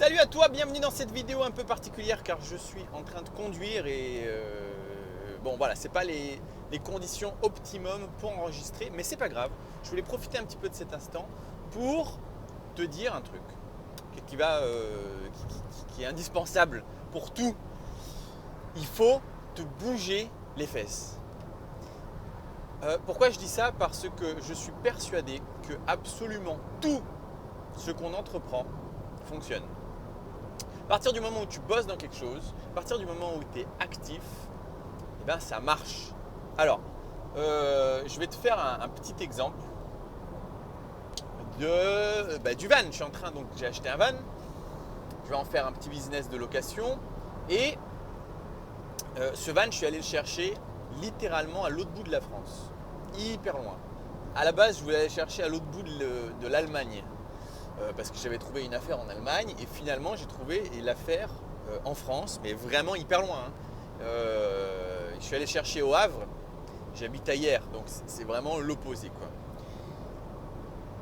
Salut à toi, bienvenue dans cette vidéo un peu particulière car je suis en train de conduire et bon voilà, c'est pas les conditions optimum pour enregistrer, mais c'est pas grave. Je voulais profiter un petit peu de cet instant pour te dire un truc qui va, qui est indispensable pour tout. Il faut te bouger les fesses. Pourquoi je dis ça? Parce que je suis persuadé que absolument tout ce qu'on entreprend fonctionne. À partir du moment où tu bosses dans quelque chose, à partir du moment où tu es actif, eh ben ça marche. Alors, je vais te faire un petit exemple du van. J'ai acheté un van, je vais en faire un petit business de location et ce van, je suis allé le chercher littéralement à l'autre bout de la France, hyper loin. À la base, je voulais aller chercher à l'autre bout de l'Allemagne. Parce que j'avais trouvé une affaire en Allemagne et finalement j'ai trouvé l'affaire en France, mais vraiment hyper loin. Je suis allé chercher au Havre, j'habite à Hyères, donc c'est vraiment l'opposé, quoi.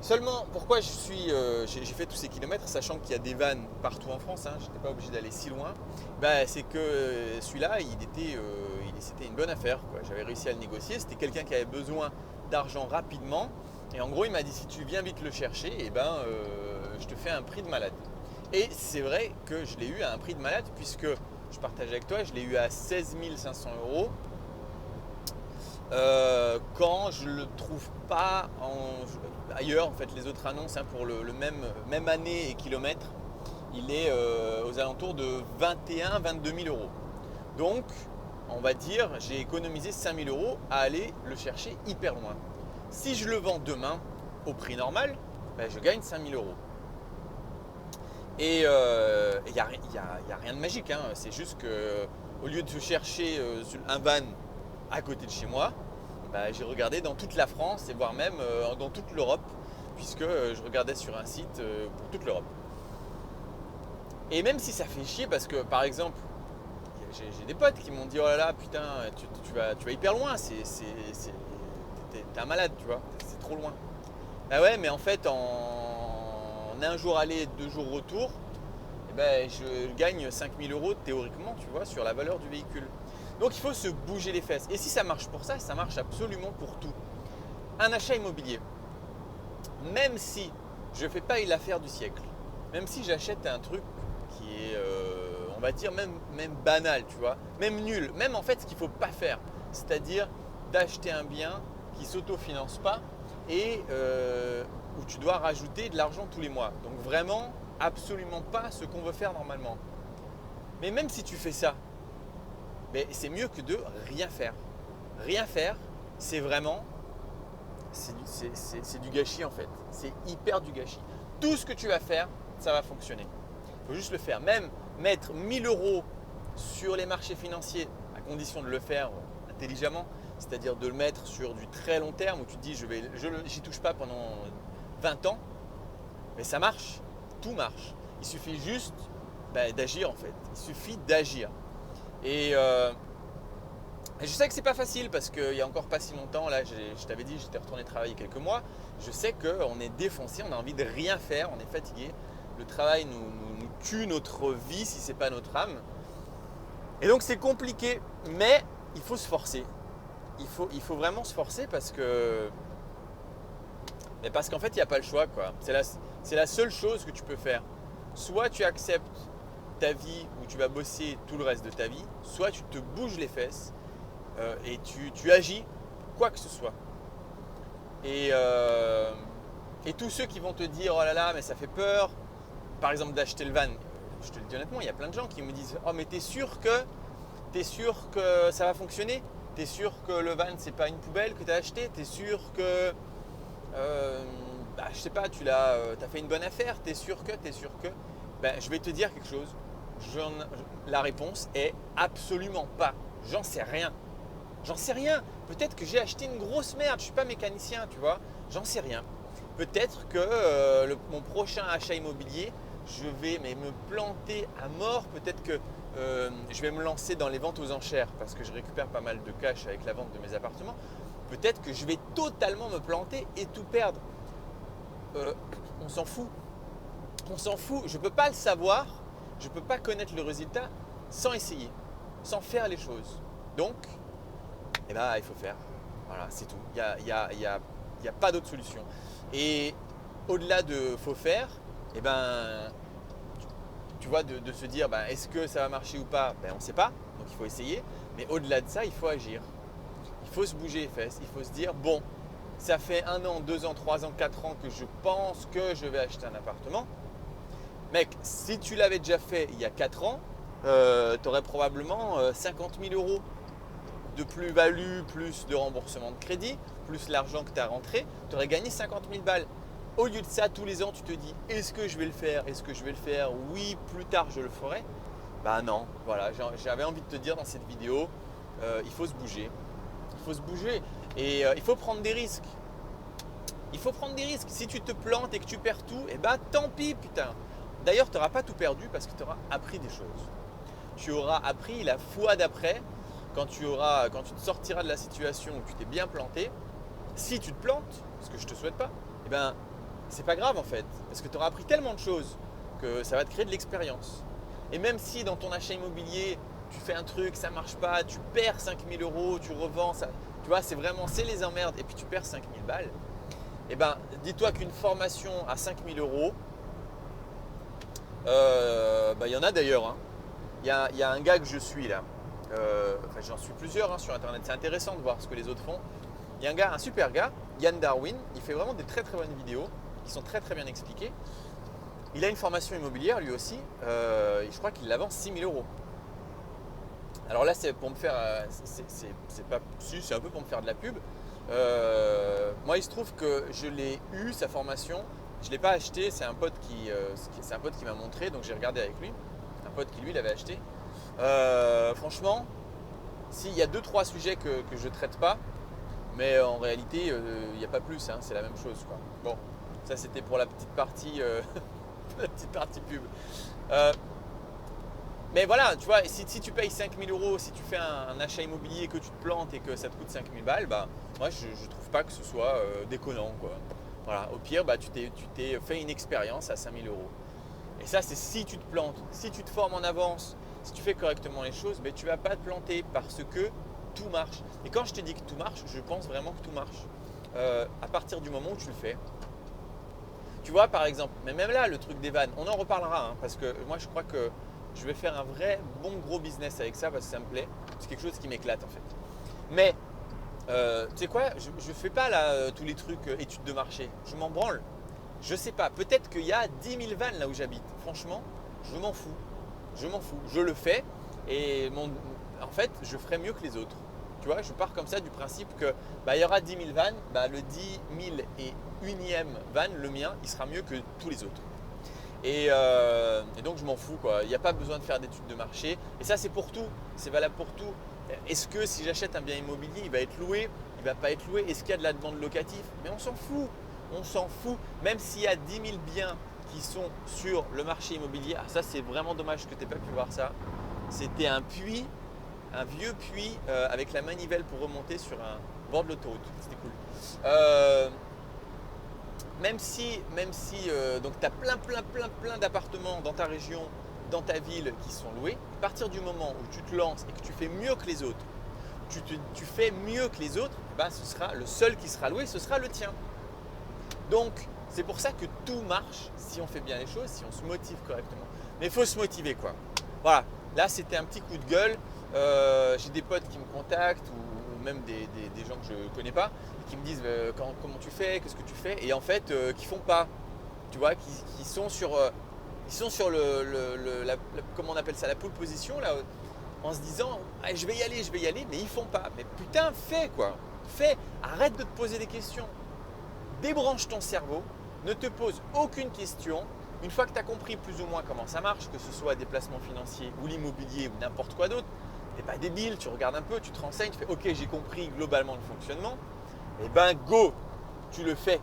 Seulement, pourquoi j'ai fait tous ces kilomètres, sachant qu'il y a des vannes partout en France, je n'étais pas obligé d'aller si loin, c'est que celui-là, c'était une bonne affaire, quoi. J'avais réussi à le négocier, c'était quelqu'un qui avait besoin d'argent rapidement. Et en gros, il m'a dit, si tu viens vite le chercher, je te fais un prix de malade. Et c'est vrai que je l'ai eu à un prix de malade, puisque je partage avec toi, je l'ai eu à 16 500 euros. Quand je ne le trouve pas ailleurs, en fait, les autres annonces pour le même année et kilomètre, il est aux alentours de 21 000 – 22 000 euros. Donc, on va dire, j'ai économisé 5 000 euros à aller le chercher hyper loin. Si je le vends demain au prix normal, je gagne 5 000 euros. Et il n'y a rien de magique, c'est juste qu'au lieu de chercher un van à côté de chez moi, j'ai regardé dans toute la France et voire même dans toute l'Europe, puisque je regardais sur un site pour toute l'Europe. Et même si ça fait chier, parce que par exemple, j'ai des potes qui m'ont dit, oh là là, putain, tu vas hyper loin, t'es un malade, tu vois, c'est trop loin. Ah ouais, mais en fait, en un jour aller, 2 jours retour, je gagne 5 000 euros théoriquement, tu vois, sur la valeur du véhicule. Donc il faut se bouger les fesses. Et si ça marche pour ça marche absolument pour tout. Un achat immobilier, même si je ne fais pas l'affaire du siècle, même si j'achète un truc qui est, on va dire, même banal, tu vois, même nul, même en fait ce qu'il ne faut pas faire, c'est-à-dire d'acheter un bien qui ne s'autofinance pas et où tu dois rajouter de l'argent tous les mois. Donc vraiment, absolument pas ce qu'on veut faire normalement. Mais même si tu fais ça, c'est mieux que de rien faire. Rien faire, c'est vraiment, c'est du gâchis en fait. C'est hyper du gâchis. Tout ce que tu vas faire, ça va fonctionner. Il faut juste le faire. Même mettre 1 000 euros sur les marchés financiers, à condition de le faire intelligemment, c'est-à-dire de le mettre sur du très long terme où tu te dis je n'y touche pas pendant 20 ans, mais ça marche, tout marche. Il suffit juste d'agir en fait. Il suffit d'agir. Et je sais que c'est pas facile parce qu'il n'y a encore pas si longtemps, là je t'avais dit, j'étais retourné travailler quelques mois. Je sais qu'on est défoncé, on a envie de rien faire, on est fatigué. Le travail nous tue notre vie si ce n'est pas notre âme. Et donc c'est compliqué, mais il faut se forcer. Il faut vraiment se forcer parce qu'en fait il n'y a pas le choix, quoi. C'est la seule chose que tu peux faire. Soit tu acceptes ta vie où tu vas bosser tout le reste de ta vie, soit tu te bouges les fesses et tu agis quoi que ce soit. Et tous ceux qui vont te dire oh là là mais ça fait peur, par exemple d'acheter le van, je te le dis honnêtement, il y a plein de gens qui me disent oh mais t'es sûr que ça va fonctionner? T'es sûr que le van c'est pas une poubelle que tu as acheté? T'es sûr que je sais pas, t'as fait une bonne affaire? T'es sûr que je vais te dire quelque chose. La réponse est absolument pas. J'en sais rien. J'en sais rien. Peut-être que j'ai acheté une grosse merde. Je ne suis pas mécanicien, tu vois. J'en sais rien. Peut-être que mon prochain achat immobilier, je vais me planter à mort. Peut-être que je vais me lancer dans les ventes aux enchères parce que je récupère pas mal de cash avec la vente de mes appartements. Peut-être que je vais totalement me planter et tout perdre. On s'en fout. On s'en fout, je ne peux pas le savoir, je ne peux pas connaître le résultat sans essayer, sans faire les choses. Donc, eh ben, il faut faire. Voilà, c'est tout. Il n'y a pas d'autre solution. Et au-delà de faut faire, eh ben, tu vois, de se dire est-ce que ça va marcher ou pas, on ne sait pas, donc il faut essayer. Mais au-delà de ça, il faut agir. Il faut se bouger les fesses, il faut se dire bon, ça fait 1 an, 2 ans, 3 ans, 4 ans que je pense que je vais acheter un appartement. Mec, si tu l'avais déjà fait il y a 4 ans, tu aurais probablement 50 000 euros de plus-value, plus de remboursement de crédit, plus l'argent que tu as rentré, tu aurais gagné 50 000 balles. Au lieu de ça, tous les ans, tu te dis est-ce que je vais le faire? Est-ce que je vais le faire? Oui, plus tard, je le ferai. Bah non, voilà, j'avais envie de te dire dans cette vidéo, il faut se bouger. Il faut se bouger et il faut prendre des risques. Il faut prendre des risques. Si tu te plantes et que tu perds tout, eh ben tant pis, putain. D'ailleurs, tu n'auras pas tout perdu parce que tu auras appris des choses. Tu auras appris la fois d'après, quand tu te sortiras de la situation où tu t'es bien planté. Si tu te plantes, ce que je ne te souhaite pas, eh ben c'est pas grave en fait, parce que tu auras appris tellement de choses que ça va te créer de l'expérience. Et même si dans ton achat immobilier, tu fais un truc, ça ne marche pas, tu perds 5 000 euros, tu revends, ça, tu vois, c'est les emmerdes et puis tu perds 5 000 balles, eh ben dis-toi qu'une formation à 5 000 euros, il y en a d'ailleurs. Hein. Il y a un gars que je suis là, j'en suis plusieurs sur internet, c'est intéressant de voir ce que les autres font. Il y a un super gars, Yann Darwin, il fait vraiment des très très bonnes vidéos qui sont très très bien expliquées. Il a une formation immobilière lui aussi, je crois qu'il la vend 6 000 euros. Alors là c'est pour me faire, c'est un peu pour me faire de la pub. Moi il se trouve que je l'ai eu sa formation, je ne l'ai pas acheté, c'est un pote qui m'a montré, donc j'ai regardé avec lui, un pote qui lui l'avait acheté. Franchement, s'il y a 2-3 sujets que je ne traite pas, mais en réalité il n'y a pas plus, c'est la même chose quoi. Bon, ça c'était pour la petite partie, pub. Mais voilà, tu vois, si tu payes 5 000 euros, si tu fais un achat immobilier, que tu te plantes et que ça te coûte 5 000 balles, moi je ne trouve pas que ce soit déconnant quoi. Voilà, au pire, tu t'es fait une expérience à 5 000 euros. Et ça, c'est si tu te plantes. Si tu te formes en avance, si tu fais correctement les choses, tu ne vas pas te planter parce que tout marche. Et quand je te dis que tout marche, je pense vraiment que tout marche. À partir du moment où tu le fais. Tu vois, par exemple, mais même là, le truc des vannes, on en reparlera parce que moi, je crois que je vais faire un vrai bon gros business avec ça parce que ça me plaît. C'est quelque chose qui m'éclate en fait. Mais tu sais quoi, je ne fais pas là tous les trucs études de marché. Je m'en branle. Je sais pas. Peut-être qu'il y a 10 000 vannes là où j'habite. Franchement, je m'en fous. Je le fais et en fait, je ferai mieux que les autres. Tu vois, je pars comme ça du principe que il y aura 10 000 vannes. Le 10 001e van, le mien, il sera mieux que tous les autres. Et donc je m'en fous quoi. Il n'y a pas besoin de faire d'études de marché. Et ça c'est pour tout. C'est valable pour tout. Est-ce que si j'achète un bien immobilier, il va être loué? Il ne va pas être loué? Est-ce qu'il y a de la demande locative? Mais on s'en fout. On s'en fout. Même s'il y a 10 000 biens qui sont sur le marché immobilier. Ah, ça c'est vraiment dommage que tu n'aies pas pu voir ça. C'était un puits, un vieux puits avec la manivelle pour remonter sur un bord de l'autoroute. C'était cool. Même si donc tu as plein d'appartements dans ta région, dans ta ville qui sont loués, à partir du moment où tu te lances et que tu fais mieux que les autres, tu fais mieux que les autres, ce sera le seul qui sera loué, ce sera le tien. Donc c'est pour ça que tout marche si on fait bien les choses, si on se motive correctement. Mais il faut se motiver quoi. Voilà, là c'était un petit coup de gueule. J'ai des potes qui me contactent ou même des gens que je ne connais pas qui me disent comment tu fais, qu'est-ce que tu fais, et en fait qui font pas, tu vois, qui sont sur comment on appelle ça, la pole position là, en se disant ah, je vais y aller, mais ils font pas. Mais putain, fais quoi, arrête de te poser des questions, débranche ton cerveau, ne te pose aucune question. Une fois que tu as compris plus ou moins comment ça marche, que ce soit des placements financiers ou l'immobilier ou n'importe quoi d'autre, t'es pas débile, tu regardes un peu, tu te renseignes, tu fais ok, j'ai compris globalement le fonctionnement, et go, tu le fais,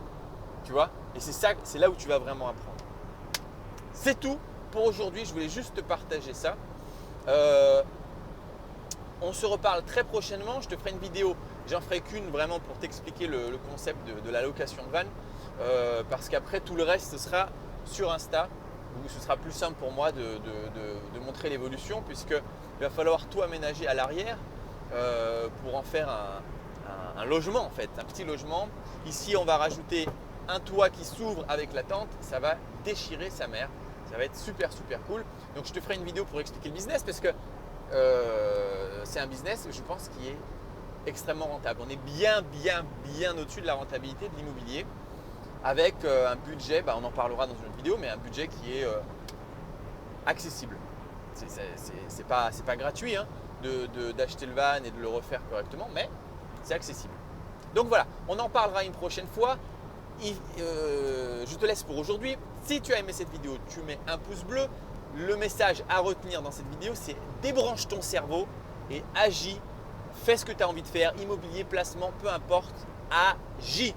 tu vois, et c'est là où tu vas vraiment apprendre. C'est tout pour aujourd'hui, je voulais juste te partager ça. On se reparle très prochainement, je te ferai une vidéo, j'en ferai qu'une vraiment pour t'expliquer le concept de la location de van, parce qu'après tout le reste ce sera sur Insta. où ce sera plus simple pour moi de montrer l'évolution, puisqu'il va falloir tout aménager à l'arrière pour en faire un logement en fait, un petit logement. Ici on va rajouter un toit qui s'ouvre avec la tente, ça va déchirer sa mère, ça va être super cool. Donc je te ferai une vidéo pour expliquer le business, parce que c'est un business, je pense, qui est extrêmement rentable. On est bien au-dessus de la rentabilité de l'immobilier, avec un budget, on en parlera dans une autre vidéo, mais un budget qui est accessible. C'est pas gratuit hein, d'acheter le van et de le refaire correctement, mais c'est accessible. Donc voilà, on en parlera une prochaine fois. Je te laisse pour aujourd'hui. Si tu as aimé cette vidéo, tu mets un pouce bleu. Le message à retenir dans cette vidéo, c'est débranche ton cerveau et agis. Fais ce que tu as envie de faire, immobilier, placement, peu importe, agis.